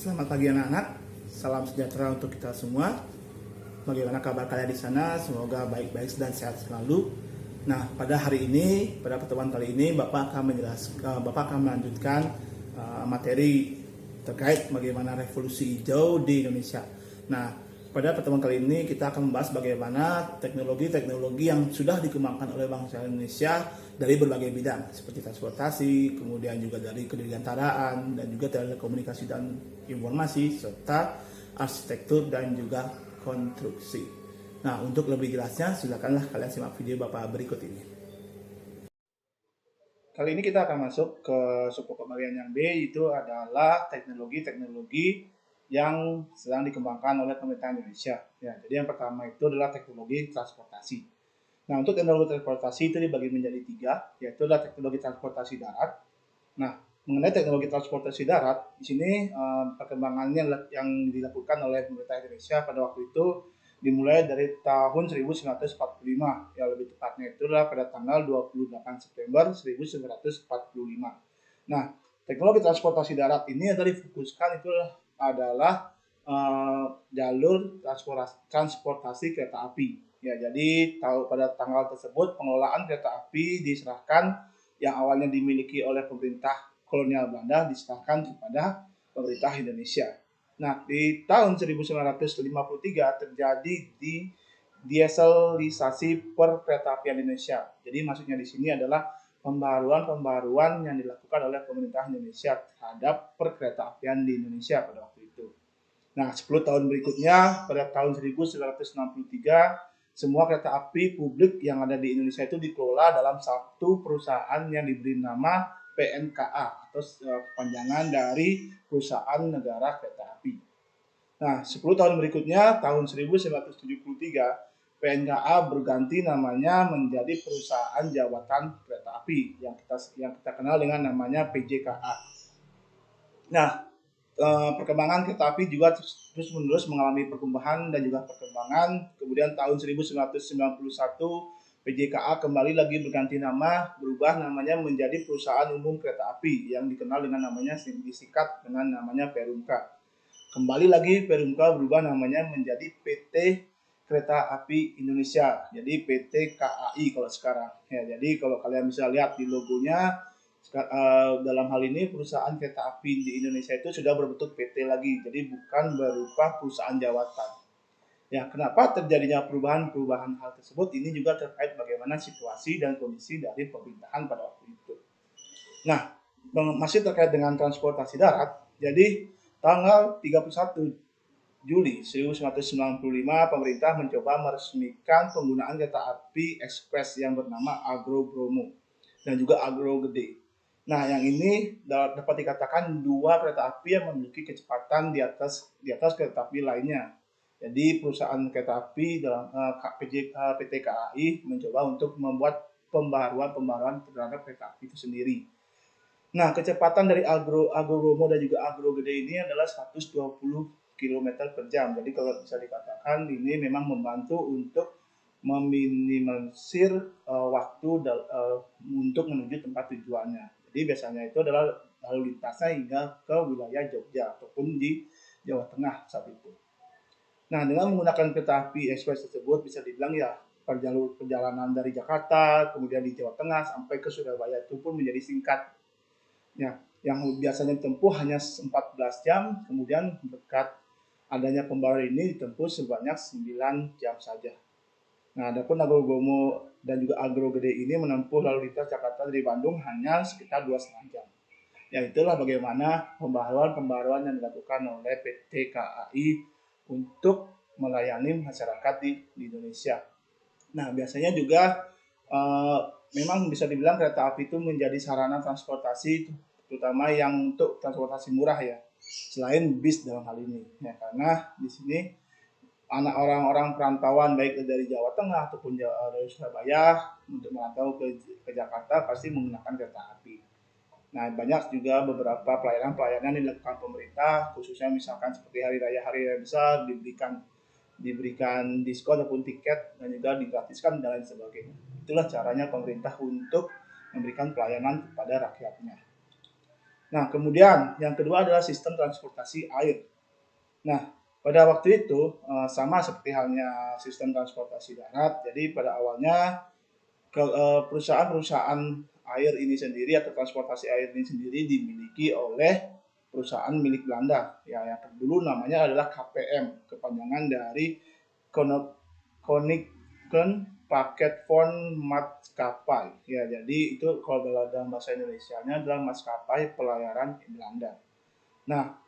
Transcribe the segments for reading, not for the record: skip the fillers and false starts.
Selamat pagi anak-anak, salam sejahtera untuk kita semua. Bagaimana kabar kalian di sana? Semoga baik-baik dan sehat selalu. Nah, pada hari ini, pada pertemuan kali ini, Bapak akan melanjutkan materi terkait bagaimana revolusi hijau di Indonesia. Nah, pada pertemuan kali ini kita akan membahas bagaimana teknologi-teknologi yang sudah dikembangkan oleh bangsa Indonesia dari berbagai bidang seperti transportasi, kemudian juga dari kedirgantaraan dan juga telekomunikasi dan informasi serta arsitektur dan juga konstruksi. Nah, untuk lebih jelasnya silakanlah kalian simak video Bapak berikut ini. Kali ini kita akan masuk ke subpokok bagian yang B, itu adalah teknologi-teknologi yang sedang dikembangkan oleh pemerintah Indonesia. Ya, jadi yang pertama itu adalah teknologi transportasi. Nah, untuk teknologi transportasi itu dibagi menjadi 3, yaitu adalah teknologi transportasi darat. Nah, mengenai teknologi transportasi darat, di sini perkembangannya yang dilakukan oleh pemerintah Indonesia pada waktu itu dimulai dari tahun 1945, ya lebih tepatnya itu adalah pada tanggal 28 September 1945. Nah, teknologi transportasi darat ini adalah difokuskan itu adalah jalur transportasi kereta api. Ya, jadi pada tanggal tersebut pengelolaan kereta api diserahkan yang awalnya dimiliki oleh pemerintah kolonial Belanda diserahkan kepada pemerintah Indonesia. Nah, di tahun 1953 terjadi dieselisasi perkeretaapian Indonesia. Jadi maksudnya di sini adalah pembaruan-pembaruan yang dilakukan oleh pemerintah Indonesia terhadap perkeretaapian di Indonesia pada waktu itu. Nah, 10 tahun berikutnya, pada tahun 1963, semua kereta api publik yang ada di Indonesia itu dikelola dalam satu perusahaan yang diberi nama PNKA, atau kepanjangan dari Perusahaan Negara Kereta Api. Nah, 10 tahun berikutnya, tahun 1973, PNKA berganti namanya menjadi Perusahaan Jawatan Kereta Api yang kita kenal dengan namanya PJKA. Nah, perkembangan kereta api juga terus-menerus mengalami perkembangan dan juga perkembangan. Kemudian tahun 1991 PJKA kembali lagi berganti nama, berubah namanya menjadi Perusahaan Umum Kereta Api yang dikenal dengan namanya disingkat dengan namanya Perumka. Kembali lagi Perumka berubah namanya menjadi PT Kereta Api Indonesia, jadi PT KAI kalau sekarang. Ya, jadi kalau kalian bisa lihat di logonya, dalam hal ini perusahaan kereta api di Indonesia itu sudah berbentuk PT lagi, jadi bukan berupa perusahaan jawatan. Ya, kenapa terjadinya perubahan hal tersebut? Ini juga terkait bagaimana situasi dan kondisi dari pemerintahan pada waktu itu. Nah, masih terkait dengan transportasi darat, jadi tanggal 31 Juli 1995 pemerintah mencoba meresmikan penggunaan kereta api ekspres yang bernama Agro Bromo dan juga Agro Gede. Nah, yang ini dapat dikatakan dua kereta api yang memiliki kecepatan di atas kereta api lainnya. Jadi perusahaan kereta api dalam PT KAI mencoba untuk membuat pembaruan terhadap kereta api itu sendiri. Nah, kecepatan dari Agro Bromo dan juga Agro Gede ini adalah 120 km per jam. Jadi kalau bisa dikatakan ini memang membantu untuk meminimalisir waktu untuk menuju tempat tujuannya. Jadi biasanya itu adalah lalu lintasnya hingga ke wilayah Jogja ataupun di Jawa Tengah saat itu. Nah, dengan menggunakan kereta api ekspres tersebut bisa dibilang ya perjalanan dari Jakarta kemudian di Jawa Tengah sampai ke Surabaya itu pun menjadi singkat. Ya, yang biasanya ditempuh hanya 14 jam, kemudian berkat adanya pembaruan ini ditempuh sebanyak 9 jam saja. Nah, adapun Agro Bromo dan juga Agro Gede ini menempuh lalu lintas Jakarta dari Bandung hanya sekitar 2,5 jam. Ya, itulah bagaimana pembaruan yang dilakukan oleh PT KAI untuk melayani masyarakat di Indonesia. Nah, biasanya juga memang bisa dibilang kereta api itu menjadi sarana transportasi terutama yang untuk transportasi murah ya, selain bis dalam hal ini. Ya, karena di sini anak orang-orang perantauan baik dari Jawa Tengah ataupun dari Surabaya untuk merantau ke Jakarta pasti menggunakan kereta api. Nah, banyak juga beberapa pelayanan yang dilakukan pemerintah, khususnya misalkan seperti hari raya besar diberikan diskon ataupun tiket dan juga digratiskan dan lain sebagainya. Itulah caranya pemerintah untuk memberikan pelayanan kepada rakyatnya. Nah, kemudian yang kedua adalah sistem transportasi air. Nah, pada waktu itu sama seperti halnya sistem transportasi darat. Jadi pada awalnya perusahaan-perusahaan air ini sendiri atau transportasi air ini sendiri dimiliki oleh perusahaan milik Belanda. Ya, yang dulu namanya adalah KPM, kepanjangan dari Koninklijke Paketvaart Maatschappij. Ya, jadi itu kalau dalam bahasa Indonesianya adalah maskapai pelayaran Belanda. Nah,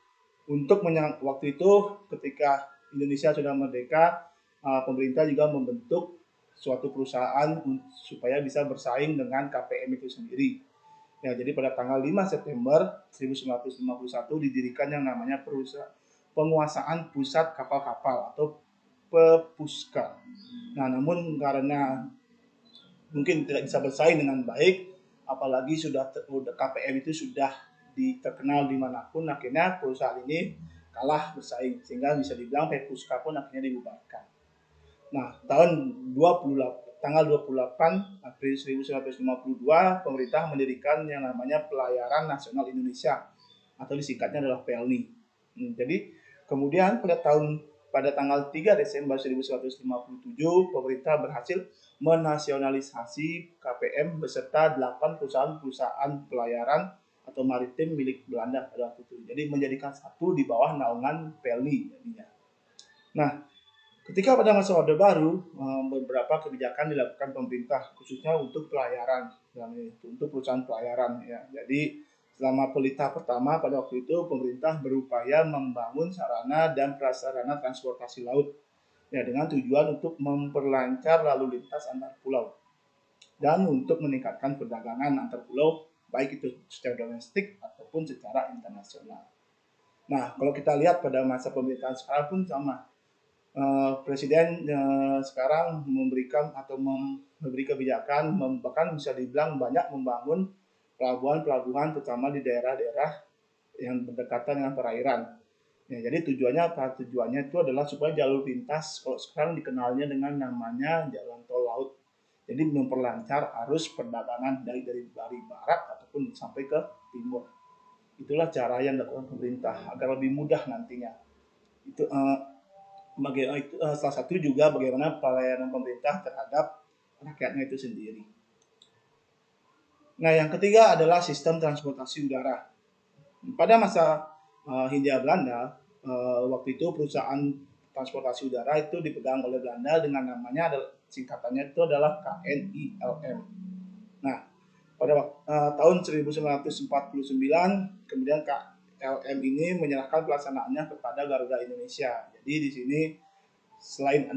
untuk waktu itu ketika Indonesia sudah merdeka, pemerintah juga membentuk suatu perusahaan supaya bisa bersaing dengan KPM itu sendiri. Ya, jadi pada tanggal 5 September 1951 didirikan yang namanya Penguasaan Pusat Kapal-Kapal atau PEPUSKA. Nah, namun karena mungkin tidak bisa bersaing dengan baik, apalagi KPM itu sudah terkenal dimanapun, akhirnya perusahaan ini kalah bersaing sehingga bisa dibilang PEPUSKA pun akhirnya dibubarkan. Nah, tanggal 28 April 1952 pemerintah mendirikan yang namanya Pelayaran Nasional Indonesia atau disingkatnya adalah PELNI. Jadi kemudian pada tanggal 3 Desember 1957 pemerintah berhasil menasionalisasi KPM beserta 8 perusahaan pelayaran atau maritim milik Belanda pada waktu itu. Jadi menjadikan satu di bawah naungan PELNI jadinya. Nah, ketika pada masa Orde Baru, beberapa kebijakan dilakukan pemerintah khususnya untuk pelayaran, untuk perusahaan pelayaran. Ya. Jadi selama pelita pertama pada waktu itu pemerintah berupaya membangun sarana dan prasarana transportasi laut, ya dengan tujuan untuk memperlancar lalu lintas antar pulau dan untuk meningkatkan perdagangan antar pulau baik itu secara domestik ataupun secara internasional. Nah, kalau kita lihat pada masa pemerintahan sekarang pun sama. Presiden sekarang memberikan atau memberi kebijakan, bahkan bisa dibilang banyak membangun pelabuhan-pelabuhan terutama di daerah-daerah yang berdekatan dengan perairan. Ya, jadi tujuannya itu adalah supaya jalur lintas, kalau sekarang dikenalnya dengan namanya jalan tol laut. Jadi memperlancar arus perdagangan dari barat ataupun sampai ke timur. Itulah cara yang dilakukan pemerintah agar lebih mudah nantinya. Itu salah satu juga bagaimana pelayanan pemerintah terhadap rakyatnya itu sendiri. Nah, yang ketiga adalah sistem transportasi udara. Pada masa Hindia Belanda, waktu itu perusahaan transportasi udara itu dipegang oleh Belanda dengan namanya singkatannya itu adalah KNILM. Nah, pada tahun 1949 kemudian KLM ini menyerahkan pelaksanaannya kepada Garuda Indonesia. Jadi di sini selain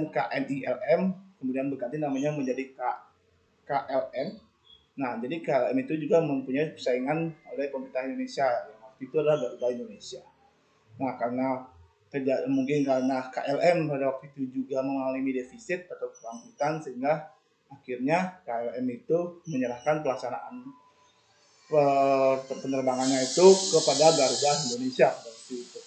KNILM kemudian berganti namanya menjadi KLM. Nah, jadi KLM itu juga mempunyai persaingan oleh pemerintah Indonesia yang waktu itu adalah Garuda Indonesia. Nah, mungkin karena KLM pada waktu itu juga mengalami defisit atau keangkutan sehingga akhirnya KLM itu menyerahkan pelaksanaan penerbangannya itu kepada Garuda Indonesia waktu itu.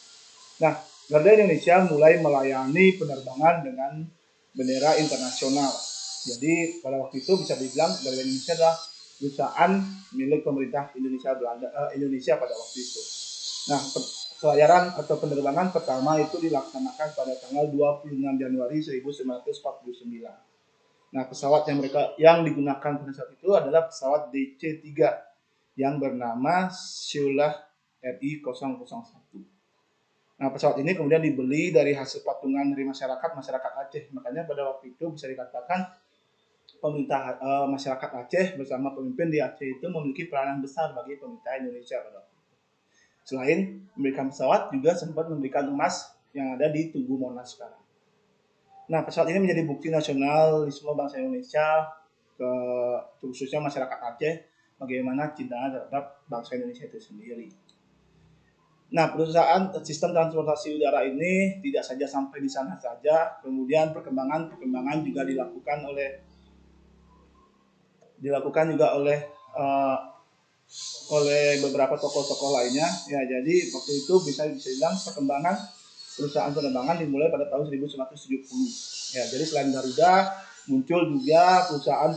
Nah, Garuda Indonesia mulai melayani penerbangan dengan bendera internasional. Jadi pada waktu itu bisa dibilang Garuda Indonesia adalah perusahaan milik pemerintah Indonesia pada waktu itu. Nah, pelayaran atau penerbangan pertama itu dilaksanakan pada tanggal 26 Januari 1949. Nah, pesawat yang digunakan pada saat itu adalah pesawat DC-3 yang bernama Syulah RI-001. Nah, pesawat ini kemudian dibeli dari hasil patungan dari masyarakat Aceh. Makanya pada waktu itu bisa dikatakan masyarakat Aceh bersama pemimpin di Aceh itu memiliki peranan besar bagi pemerintah Indonesia pada waktu itu. Selain memberikan pesawat, juga sempat memberikan emas yang ada di Tugu Monas sekarang. Nah, pesawat ini menjadi bukti nasionalisme bangsa Indonesia, khususnya masyarakat Aceh, bagaimana cintanya terhadap bangsa Indonesia itu sendiri. Nah, perusahaan sistem transportasi udara ini tidak saja sampai di sana saja, kemudian perkembangan juga dilakukan juga oleh beberapa tokoh-tokoh lainnya. Ya, jadi waktu itu bisa dibilang perkembangan perusahaan penerbangan dimulai pada tahun 1970. Ya, jadi selain Garuda muncul juga perusahaan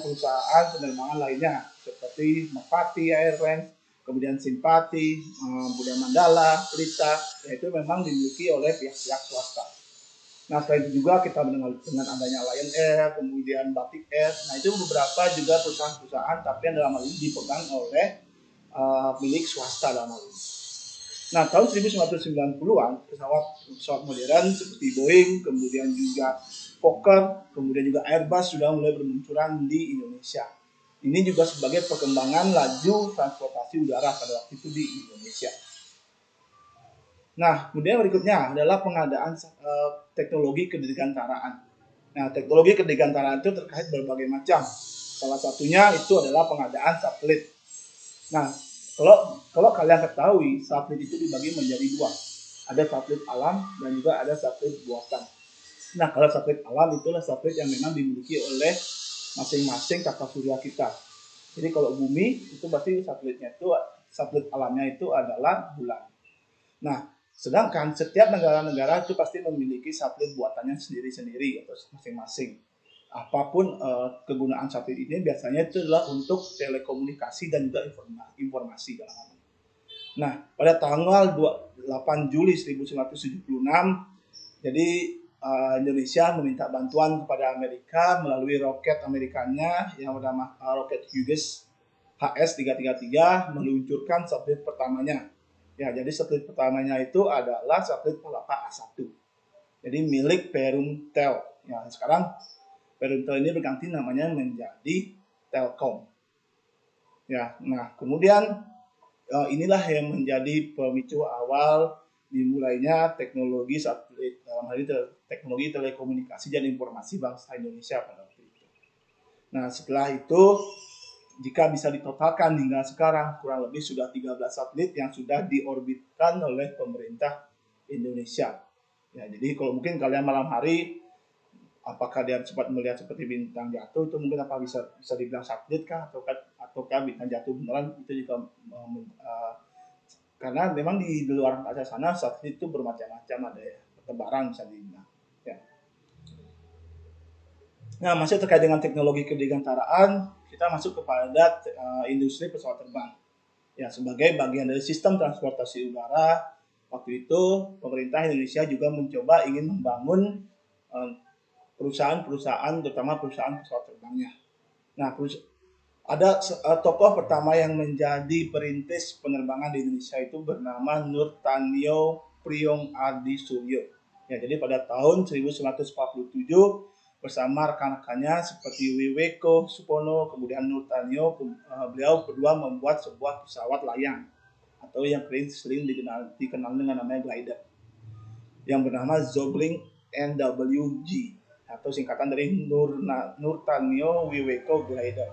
penerbangan lainnya seperti Merpati Airlines, kemudian Simpati, kemudian Mandala, Pelita, itu memang dimiliki oleh pihak-pihak swasta. Nah, selain itu juga kita mendengar dengan adanya Lion Air, kemudian Batik Air. Nah, itu beberapa juga perusahaan-perusahaan, tapi yang dalam hal ini dipegang oleh milik swasta dalam hal ini. Nah, tahun 1990-an, pesawat modern seperti Boeing, kemudian juga Fokker, kemudian juga Airbus sudah mulai bermunculan di Indonesia. Ini juga sebagai perkembangan laju transportasi udara pada waktu itu di Indonesia. Nah, kemudian berikutnya adalah pengadaan teknologi kedirgantaraan. Nah, teknologi kedirgantaraan itu terkait berbagai macam. Salah satunya itu adalah pengadaan satelit. Nah, kalau kalian ketahui, satelit itu dibagi menjadi dua. Ada satelit alam dan juga ada satelit buatan. Nah, kalau satelit alam itulah satelit yang memang dimiliki oleh masing-masing tata surya kita. Jadi kalau bumi itu pasti satelit alamnya itu adalah bulan. Nah, sedangkan setiap negara-negara itu pasti memiliki satelit buatannya sendiri-sendiri atau masing-masing. Apapun kegunaan satelit ini biasanya itu adalah untuk telekomunikasi dan juga informasi dalam hal ini. Nah, pada tanggal 8 Juli 1976, jadi Indonesia meminta bantuan kepada Amerika melalui roket Amerikanya yang bernama roket Hughes HS-333 meluncurkan satelit pertamanya. Ya, jadi satelit pertamanya itu adalah satelit Palapa A1. Jadi milik Perumtel. Ya, sekarang Perumtel ini berganti namanya menjadi Telkom. Ya, nah kemudian inilah yang menjadi pemicu awal dimulainya teknologi satelit, dalam hal ini teknologi telekomunikasi dan informasi bangsa Indonesia pada waktu itu. Nah, setelah itu jika bisa ditotalkan hingga sekarang kurang lebih sudah 13 satelit yang sudah diorbitkan oleh pemerintah Indonesia. Ya, jadi kalau mungkin kalian malam hari apakah dia sempat melihat seperti bintang jatuh, itu mungkin apa bisa dibilang satelit kah ataukah bintang jatuh beneran, itu juga karena memang di luar angkasa sana satelit itu bermacam-macam, ada ya pertebaran bisa dibilang. Ya. Nah, masih terkait dengan teknologi kedirgantaraan, kita masuk kepada industri pesawat terbang. Ya, sebagai bagian dari sistem transportasi udara, waktu itu pemerintah Indonesia juga mencoba ingin membangun perusahaan-perusahaan, terutama perusahaan pesawat terbangnya. Nah, ada tokoh pertama yang menjadi perintis penerbangan di Indonesia itu bernama Nurtanio Priong Adi Suryo. Ya, jadi pada tahun 1947 bersama rekan-rekannya seperti Wiweko Supono, kemudian Nurtanio, beliau berdua membuat sebuah pesawat layang atau yang sering dikenal dengan namanya glider yang bernama Zobling NWG atau singkatan dari Nurtanio Wiweko Glider.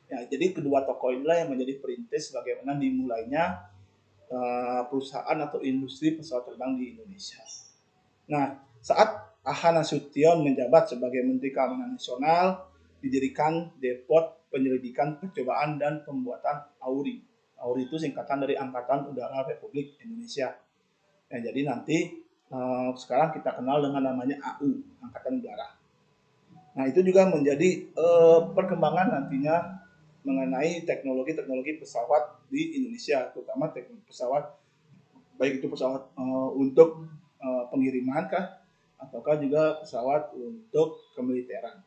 Ya, jadi kedua tokoh inilah yang menjadi perintis bagaimana dimulainya perusahaan atau industri pesawat terbang di Indonesia. Nah, saat Aha Nasution menjabat sebagai Menteri Keamanan Nasional, didirikan Depot Penyelidikan Percobaan dan Pembuatan AURI. AURI itu singkatan dari Angkatan Udara Republik Indonesia. Ya, jadi nanti sekarang kita kenal dengan namanya AU, Angkatan Udara. Nah, itu juga menjadi perkembangan nantinya mengenai teknologi pesawat di Indonesia, terutama teknologi pesawat, baik itu pesawat untuk pengiriman kah, ataukah juga pesawat untuk kemiliteran.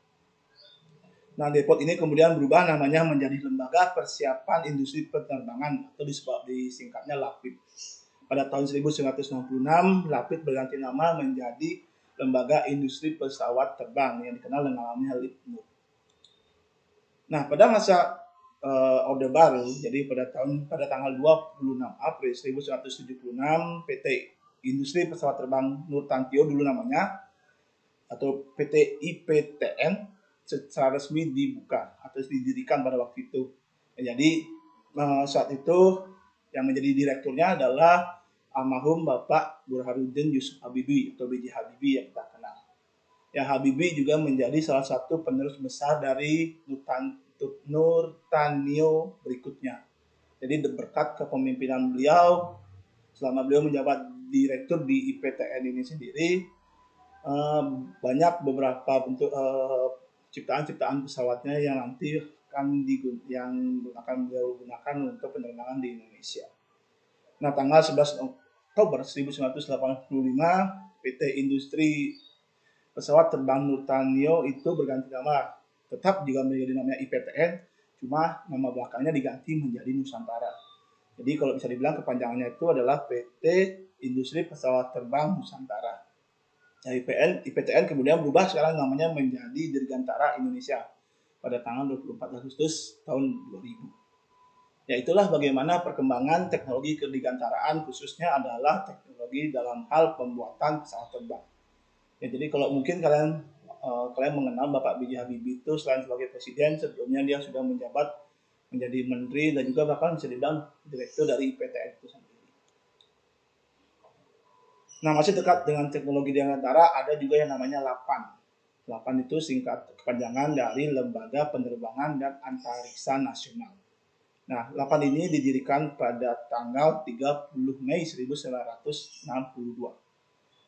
Nah, Depot ini kemudian berubah namanya menjadi Lembaga Persiapan Industri Penerbangan atau disingkatnya LAPIP. Pada tahun 1966, LAPIP berganti nama menjadi Lembaga Industri Pesawat Terbang yang dikenal dengan namanya LIPNUR. Nah, pada masa Orde Baru, jadi pada tanggal 26 April 1976, PT Industri Pesawat Terbang Nurtantio dulu namanya, atau PT IPTN secara resmi dibuka atau didirikan pada waktu itu. Jadi saat itu yang menjadi direkturnya adalah almarhum Bapak Burhanuddin Yusuf Habibie atau B.J. Habibie yang kita kenal. Ya, Habibie juga menjadi salah satu penerus besar dari Nurtanio berikutnya. Jadi berkat kepemimpinan beliau selama beliau menjabat direktur di IPTN ini sendiri, banyak beberapa bentuk ciptaan-ciptaan pesawatnya yang nanti akan beliau gunakan untuk penerbangan di Indonesia. Nah, tanggal 11 Oktober 1985, PT Industri Pesawat Terbang Nurtanio itu berganti nama. Tetap juga menjadi namanya IPTN, cuma nama belakangnya diganti menjadi Nusantara. Jadi kalau bisa dibilang kepanjangannya itu adalah PT Industri Pesawat Terbang Nusantara. Nah, IPTN kemudian berubah sekarang namanya menjadi Dirgantara Indonesia pada tanggal 24 Agustus tahun 2000. Ya, itulah bagaimana perkembangan teknologi kedirgantaraan, khususnya adalah teknologi dalam hal pembuatan pesawat terbang. Ya, jadi kalau mungkin kalian mengenal Bapak B.J. Habibie itu selain sebagai presiden, sebelumnya dia sudah menjabat menjadi menteri dan juga bahkan bisa dibilang direktur dari IPTN itu sendiri. Nah, masih dekat dengan teknologi dirgantara ada juga yang namanya LAPAN. LAPAN itu singkat kepanjangan dari Lembaga Penerbangan dan Antariksa Nasional. Nah, LAPAN ini didirikan pada tanggal 30 Mei 1962.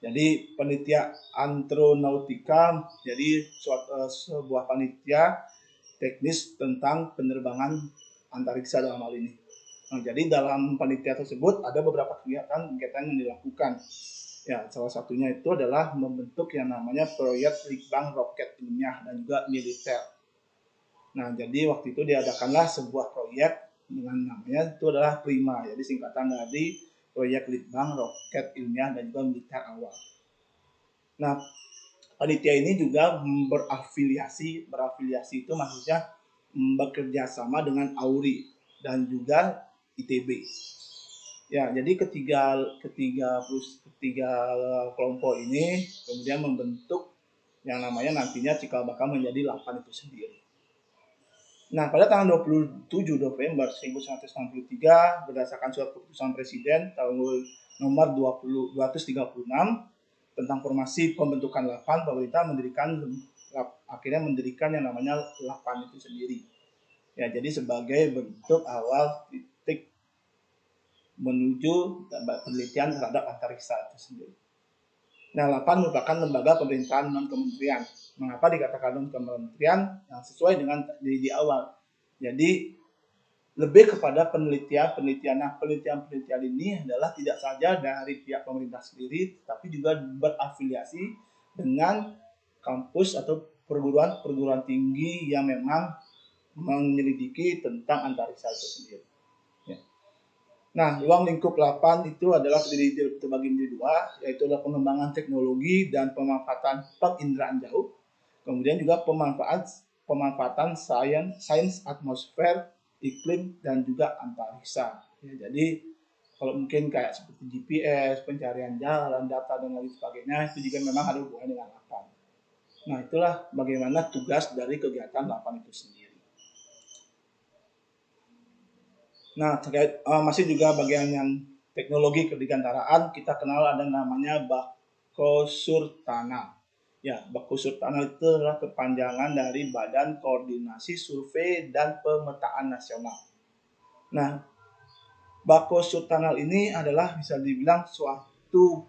Jadi panitia Astronautika, jadi sebuah panitia teknis tentang penerbangan antariksa dalam hal ini. Nah, jadi dalam panitia tersebut ada beberapa kegiatan yang dilakukan. Ya, salah satunya itu adalah membentuk yang namanya proyek Litbang Roket Ilmiah dan juga Militer. Nah, jadi waktu itu diadakanlah sebuah proyek dengan namanya itu adalah PRIMA, jadi singkatan dari Proyek Litbang Roket Ilmiah dan juga Militer Awal. Nah, panitia ini juga berafiliasi itu maksudnya bekerja sama dengan AURI dan juga ITB. Ya, jadi ketiga kelompok ini kemudian membentuk yang namanya nantinya cikal bakal menjadi LAPAN itu sendiri. Nah, pada tanggal 27 November 1963 berdasarkan surat keputusan Presiden tahun nomor 236 tentang formasi pembentukan LAPAN, pemerintah akhirnya mendirikan yang namanya LAPAN itu sendiri. Ya, jadi sebagai bentuk awal titik menuju penelitian terhadap antariksa itu sendiri. Nah, LAPAN merupakan lembaga pemerintahan non-kementerian. Mengapa dikatakan non-kementerian? Yang sesuai dengan di awal. Jadi lebih kepada penelitian. Nah, penelitian ini adalah tidak saja dari pihak pemerintah sendiri, tapi juga berafiliasi dengan kampus atau perguruan tinggi yang memang menyelidiki tentang antariksa itu sendiri. Ya. Nah, ruang lingkup LAPAN itu adalah terbagi menjadi dua, yaitu adalah pengembangan teknologi dan pemanfaatan penginderaan jauh, kemudian juga pemanfaatan sains atmosfer, iklim, dan juga antariksa. Ya, jadi kalau mungkin kayak seperti GPS, pencarian jalan, data, dan lain sebagainya, itu juga memang ada hubungannya dengan LAPAN. Nah, itulah bagaimana tugas dari kegiatan LAPAN itu sendiri. Nah, terkait masih juga bagian yang teknologi kedirgantaraan, kita kenal ada namanya Bako Surtanal. Ya, Bako Surtanal itu adalah kepanjangan dari Badan Koordinasi Survei dan Pemetaan Nasional. Nah, Bako Surtanal ini adalah bisa dibilang suatu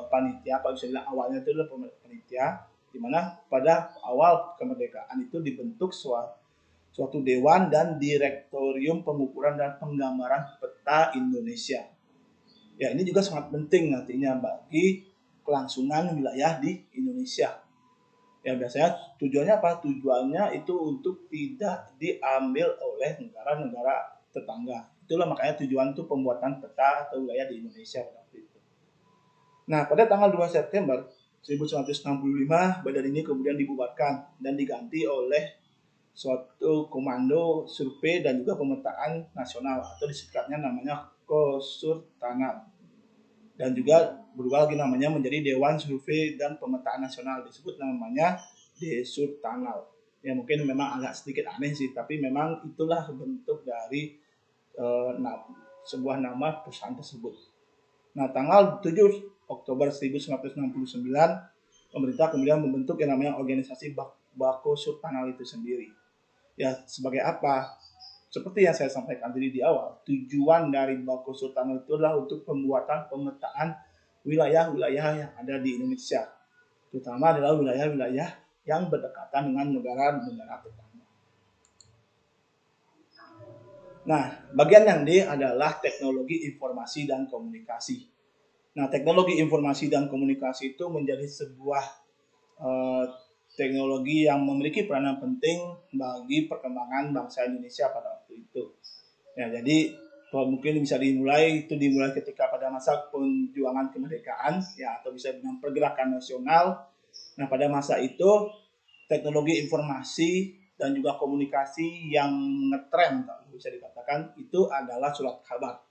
panitia, apa bisa dibilang awalnya itu adalah panitia, di mana pada awal kemerdekaan itu dibentuk suatu dewan dan direktorium pengukuran dan penggambaran peta Indonesia. Ya, ini juga sangat penting nantinya bagi kelangsungan wilayah di Indonesia. Ya, biasanya tujuannya apa? Tujuannya itu untuk tidak diambil oleh negara-negara tetangga. Itulah makanya tujuan itu pembuatan peta atau wilayah di Indonesia pada waktu itu. Nah, pada tanggal 2 September 1965, badan ini kemudian dibubarkan dan diganti oleh suatu komando survei dan juga pemetaan nasional atau disingkatnya namanya Kosurtanal, dan juga berubah lagi namanya menjadi Dewan Survei dan Pemetaan Nasional, disebut namanya Desurtanal. Ya, mungkin memang agak sedikit aneh sih, tapi memang itulah bentuk dari sebuah nama perusahaan tersebut. Nah, tanggal 7 Oktober 1969 pemerintah kemudian membentuk yang namanya organisasi Bako Surtanal itu sendiri. Ya, sebagai apa? Seperti yang saya sampaikan tadi di awal, tujuan dari Bako Surtanal itu adalah untuk pembuatan pemetaan wilayah-wilayah yang ada di Indonesia, terutama adalah wilayah-wilayah yang berdekatan dengan negara-negara tetangga. Nah, bagian yang D adalah teknologi informasi dan komunikasi. Nah, teknologi informasi dan komunikasi itu menjadi sebuah eh, teknologi yang memiliki peranan penting bagi perkembangan bangsa Indonesia pada waktu itu. Ya, jadi kalau mungkin bisa dimulai ketika pada masa perjuangan kemerdekaan ya, atau bisa dengan pergerakan nasional. Nah, pada masa itu teknologi informasi dan juga komunikasi yang ngetren bisa dikatakan itu adalah surat kabar.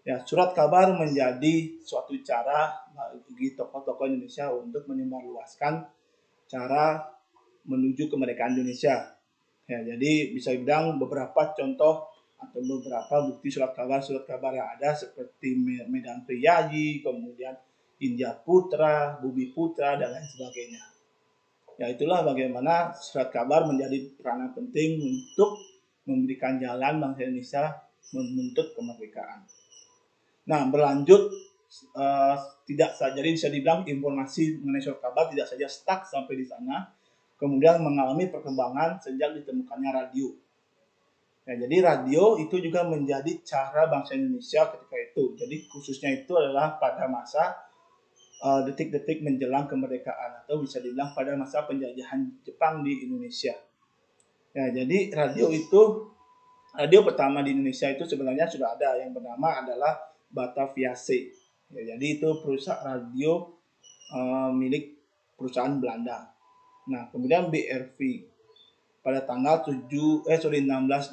Ya, surat kabar menjadi suatu cara bagi tokoh-tokoh Indonesia untuk menyebarluaskan cara menuju kemerdekaan Indonesia. Ya, jadi bisa dibilang beberapa contoh atau beberapa bukti surat kabar yang ada seperti Medan Priyayi, kemudian India Putra, Bumi Putra, dan lain sebagainya. Ya, itulah bagaimana surat kabar menjadi peranan penting untuk memberikan jalan bangsa Indonesia menuntut kemerdekaan. Nah, berlanjut uh, tidak saja, jadi bisa dibilang informasi mengenai surat kabar tidak saja stuck sampai di sana, kemudian mengalami perkembangan sejak ditemukannya radio. Ya, jadi radio itu juga menjadi cara bangsa Indonesia ketika itu. Jadi khususnya itu adalah pada masa detik-detik menjelang kemerdekaan atau bisa dibilang pada masa penjajahan Jepang di Indonesia. Ya, jadi radio pertama di Indonesia itu sebenarnya sudah ada yang bernama adalah Batavia C. Ya, jadi itu perusahaan radio milik perusahaan Belanda. Nah, kemudian BRV pada tanggal 16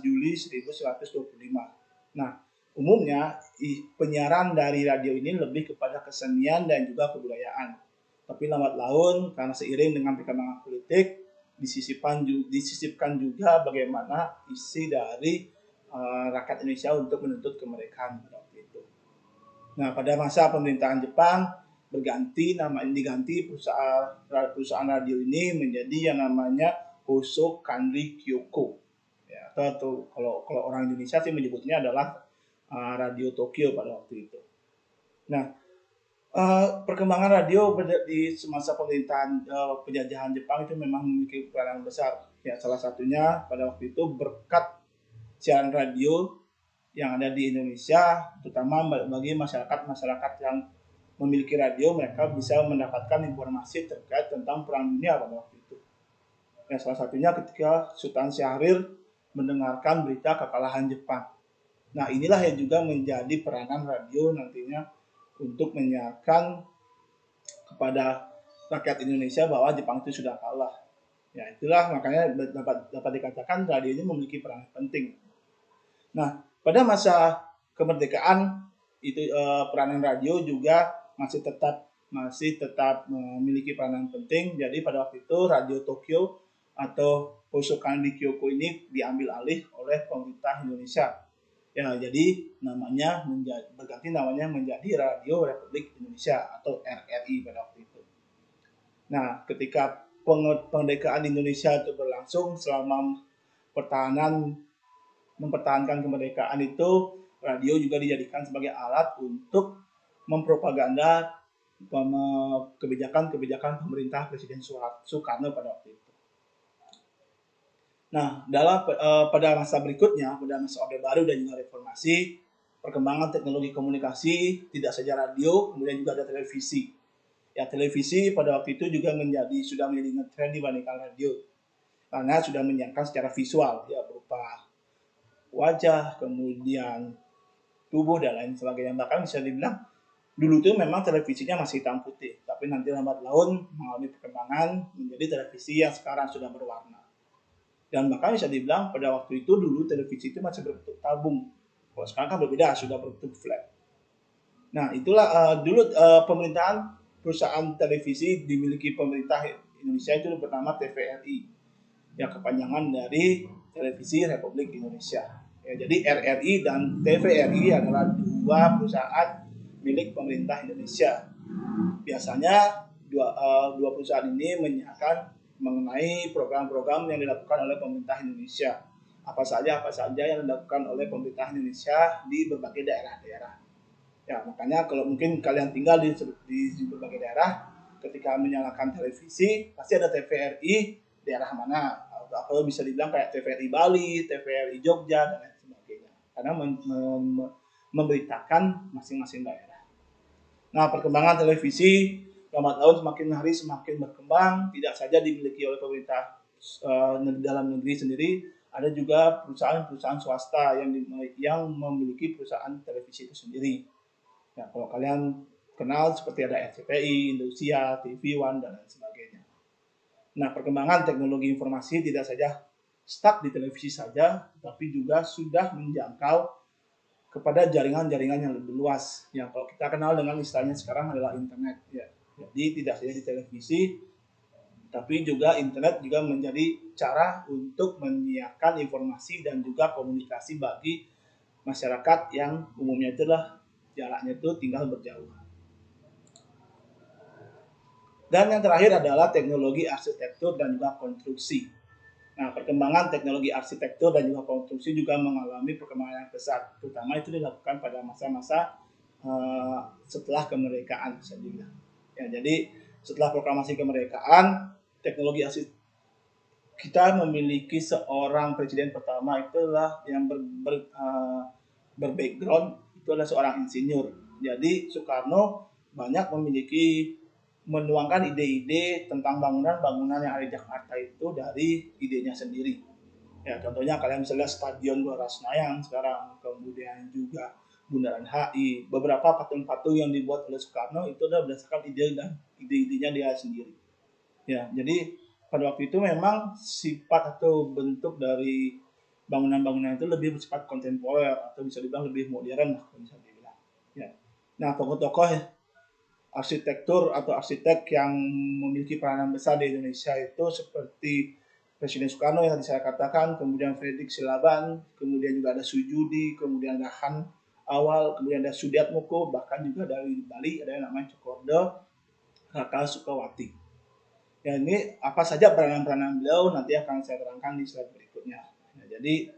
Juli 1925. Nah, umumnya penyiaran dari radio ini lebih kepada kesenian dan juga kebudayaan. Tapi lambat laun karena seiring dengan perkembangan politik disisipkan juga bagaimana isi dari rakyat Indonesia untuk menuntut kemerdekaan pada waktu itu. Nah, pada masa pemerintahan Jepang diganti perusahaan radio ini menjadi yang namanya Hoso Kanri Kyoko. Ya, atau kalau orang Indonesia sih menyebutnya adalah Radio Tokyo pada waktu itu. Nah, perkembangan radio di semasa pemerintahan penjajahan Jepang itu memang memiliki peranan besar. Ya, salah satunya pada waktu itu berkat siaran radio yang ada di Indonesia, terutama bagi masyarakat yang memiliki radio, mereka bisa mendapatkan informasi terkait tentang perang dunia pada waktu itu. Ya, salah satunya ketika Sultan Syahrir mendengarkan berita kekalahan Jepang. Nah, inilah yang juga menjadi peranan radio nantinya untuk menyiarkan kepada rakyat Indonesia bahwa Jepang itu sudah kalah. Ya, itulah makanya dapat dikatakan radio ini memiliki peran penting. Nah, pada masa kemerdekaan itu peranan radio juga masih tetap memiliki peranan penting. Jadi pada waktu itu Radio Tokyo atau Hosokan di Kyoko ini diambil alih oleh pemerintah Indonesia. Ya, jadi berganti namanya menjadi Radio Republik Indonesia atau RRI pada waktu itu. Nah, ketika pengerdekaan Indonesia itu berlangsung selama mempertahankan kemerdekaan itu, radio juga dijadikan sebagai alat untuk mempropaganda kebijakan pemerintah Presiden Soekarno pada waktu itu. Nah, pada masa berikutnya, pada masa Orde Baru dan juga Reformasi, perkembangan teknologi komunikasi tidak saja radio, kemudian juga ada televisi. Ya, televisi pada waktu itu juga sudah menjadi ngetren dibandingkan radio karena sudah menyiarkan secara visual, ya, berupa wajah, kemudian tubuh dan lain sebagainya. Bahkan bisa dibilang dulu itu memang televisinya masih hitam putih, tapi nanti lambat laun mengalami perkembangan menjadi televisi yang sekarang sudah berwarna. Dan bahkan bisa dibilang pada waktu itu dulu televisi itu masih berbentuk tabung. Kalau sekarang kan berbeda, sudah berbentuk flat. Nah, itulah dulu pemerintahan perusahaan televisi dimiliki pemerintah Indonesia itu bernama TVRI, yang kepanjangan dari Televisi Republik Indonesia. Ya, jadi RRI dan TVRI adalah dua perusahaan milik pemerintah Indonesia. Biasanya dua perusahaan ini menyiarkan mengenai program-program yang dilakukan oleh pemerintah Indonesia. Apa saja yang dilakukan oleh pemerintah Indonesia di berbagai daerah-daerah. Ya, makanya kalau mungkin kalian tinggal di berbagai daerah, ketika menyalakan televisi, pasti ada TVRI daerah mana. Atau bisa dibilang kayak TVRI Bali, TVRI Jogja, dan lain sebagainya. karena memberitakan masing-masing daerah. Nah, perkembangan televisi lambat laun semakin hari semakin berkembang, tidak saja dimiliki oleh pemerintah dalam negeri sendiri, ada juga perusahaan-perusahaan swasta yang memiliki perusahaan televisi itu sendiri. Ya, kalau kalian kenal seperti ada RCTI, Indosiar, TV One, dan lain sebagainya. Nah, perkembangan teknologi informasi tidak saja stuck di televisi saja, tapi juga sudah menjangkau kepada jaringan-jaringan yang lebih luas. Yang kalau kita kenal dengan istilahnya sekarang adalah internet. Ya. Jadi tidak saja di televisi, tapi juga internet juga menjadi cara untuk menyiapkan informasi dan juga komunikasi bagi masyarakat yang umumnya itulah jaraknya itu tinggal berjauh. Dan yang terakhir adalah teknologi arsitektur dan juga konstruksi. Nah, perkembangan teknologi arsitektur dan juga konstruksi juga mengalami perkembangan yang besar, terutama itu dilakukan pada masa-masa setelah kemerdekaan, bisa dibilang. Ya, jadi setelah proklamasi kemerdekaan, teknologi arsitektur kita memiliki seorang presiden pertama itulah yang berbackground itu adalah seorang insinyur. Jadi Soekarno banyak menuangkan ide-ide tentang bangunan-bangunan yang ada di Jakarta itu dari idenya sendiri. Ya, contohnya kalian bisa lihat Stadion Gelora Senayan sekarang, kemudian juga Bundaran HI, beberapa patung-patung yang dibuat oleh Soekarno itu adalah berdasarkan ide dan ide-idenya dia sendiri. Ya, jadi pada waktu itu memang sifat atau bentuk dari bangunan-bangunan itu lebih bersifat kontemporer atau bisa dibilang lebih modern lah, bisa dibilang. Ya. Nah, tokoh-tokoh arsitektur atau arsitek yang memiliki peranan besar di Indonesia itu seperti Presiden Soekarno yang tadi saya katakan, kemudian Fredrik Silaban, kemudian juga ada Sujudi, kemudian ada Han Awal, kemudian ada Sudiatmoko, bahkan juga dari Bali ada yang namanya Cokorda Raka Sukawati. Ya, ini apa saja peranan-peranan beliau nanti akan saya terangkan di slide berikutnya. Nah, jadi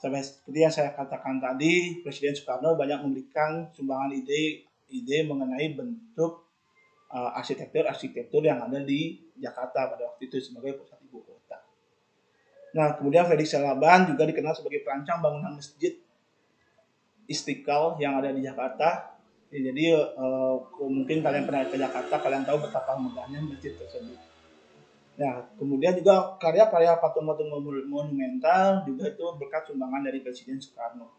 seperti yang saya katakan tadi, Presiden Soekarno banyak memberikan sumbangan ide mengenai bentuk arsitektur yang ada di Jakarta pada waktu itu sebagai pusat ibu kota. Nah, kemudian Fredrik Silaban juga dikenal sebagai perancang bangunan Masjid Istiqlal yang ada di Jakarta. Ya, jadi mungkin kalian pernah ke Jakarta, kalian tahu betapa megahnya masjid tersebut. Nah, kemudian juga karya-karya patung-patung monumental juga itu berkat sumbangan dari Presiden Soekarno.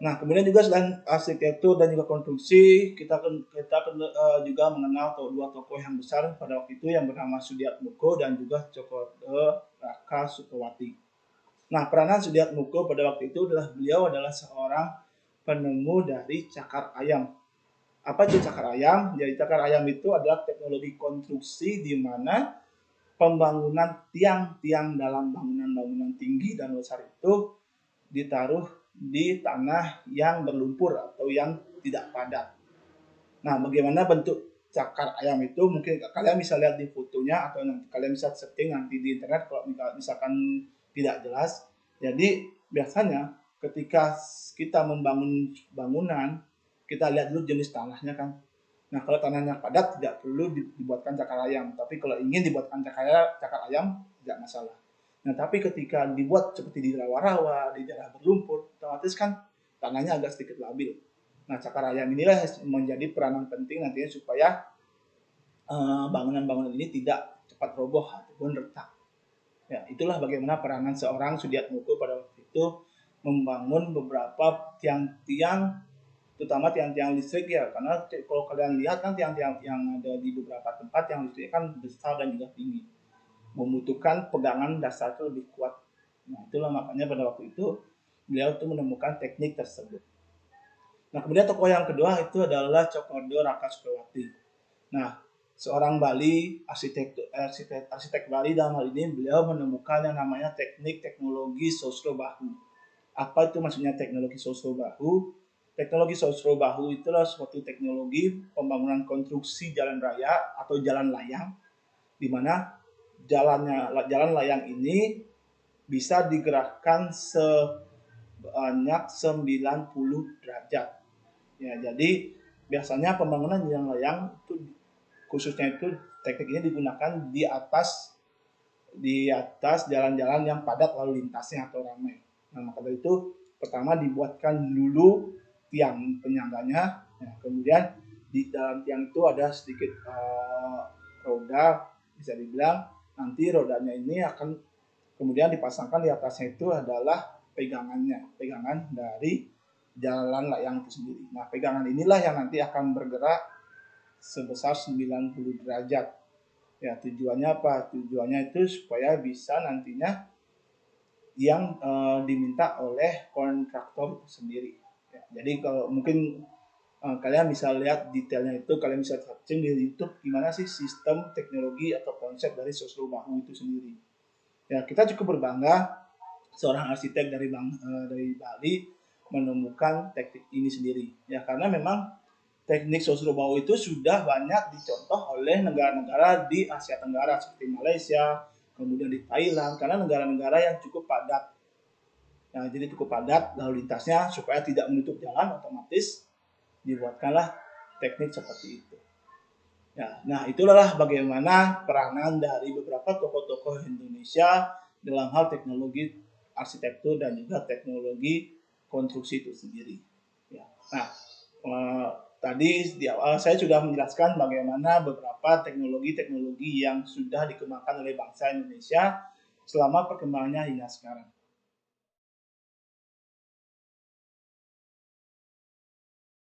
Nah, kemudian juga selain arsitektur dan juga konstruksi, kita juga mengenal dua tokoh yang besar pada waktu itu yang bernama Sudiatmoko dan juga Cokorda Raka Sukawati. Nah, peranan Sudiatmoko pada waktu itu beliau adalah seorang penemu dari cakar ayam. Apa itu cakar ayam? Jadi cakar ayam itu adalah teknologi konstruksi di mana pembangunan tiang-tiang dalam bangunan-bangunan tinggi dan besar itu ditaruh di tanah yang berlumpur atau yang tidak padat. Nah, bagaimana bentuk cakar ayam itu? Mungkin kalian bisa lihat di fotonya atau nanti kalian bisa setting nanti di internet kalau misalkan tidak jelas. Jadi biasanya ketika kita membangun bangunan, kita lihat dulu jenis tanahnya kan. Nah, kalau tanahnya padat tidak perlu dibuatkan cakar ayam, tapi kalau ingin dibuatkan cakar ayam tidak masalah. Nah, tapi ketika dibuat seperti di rawa-rawa, di daerah berlumpur, otomatis kan tanahnya agak sedikit labil. Nah, cakar ayam inilah menjadi peranan penting nantinya supaya bangunan-bangunan ini tidak cepat roboh ataupun retak. Ya, itulah bagaimana peranan seorang Sudiatmoko pada waktu itu membangun beberapa tiang-tiang, terutama tiang-tiang listrik ya, karena kalau kalian lihat kan tiang-tiang yang ada di beberapa tempat yang listrik kan besar dan juga tinggi, membutuhkan pegangan dasar itu lebih kuat. Nah, itulah makanya pada waktu itu beliau tuh menemukan teknik tersebut. Nah, kemudian tokoh yang kedua itu adalah Cokorda Raka Sukawati. Nah, seorang Bali, arsitek Bali dalam hal ini beliau menemukan yang namanya teknologi Sosro Bahu. Apa itu maksudnya teknologi Sosro Bahu? Teknologi Sosro Bahu itulah suatu teknologi pembangunan konstruksi jalan raya atau jalan layang, di mana jalan layang ini bisa digerakkan sebanyak 90 derajat. Ya, jadi biasanya pembangunan jalan layang itu khususnya itu teknik ini digunakan di atas jalan-jalan yang padat lalu lintasnya atau ramai. Nah, maka dari itu pertama dibuatkan dulu tiang penyangganya, ya, kemudian di dalam tiang itu ada sedikit roda, bisa dibilang nanti rodanya ini akan kemudian dipasangkan di atasnya itu adalah pegangan dari jalan layang itu sendiri. Nah, pegangan inilah yang nanti akan bergerak sebesar 90 derajat. Ya, tujuannya apa? Tujuannya itu supaya bisa nantinya yang diminta oleh kontraktor itu sendiri. Ya, jadi kalau mungkin kalian bisa lihat detailnya itu, kalian bisa searching di YouTube gimana sih sistem teknologi atau konsep dari Sosro Bahu itu sendiri. Ya, kita cukup berbangga seorang arsitek dari Bali menemukan teknik ini sendiri. Ya, karena memang teknik Sosro Bahu itu sudah banyak dicontoh oleh negara-negara di Asia Tenggara seperti Malaysia, kemudian di Thailand, karena negara-negara yang cukup padat. Nah, jadi cukup padat lalu lintasnya supaya tidak menutup jalan, otomatis dibuatkanlah teknik seperti itu. Ya, nah itulah bagaimana peranan dari beberapa tokoh-tokoh Indonesia dalam hal teknologi arsitektur dan juga teknologi konstruksi itu sendiri. Ya. Nah, tadi di awal saya sudah menjelaskan bagaimana beberapa teknologi-teknologi yang sudah dikembangkan oleh bangsa Indonesia selama perkembangannya hingga sekarang.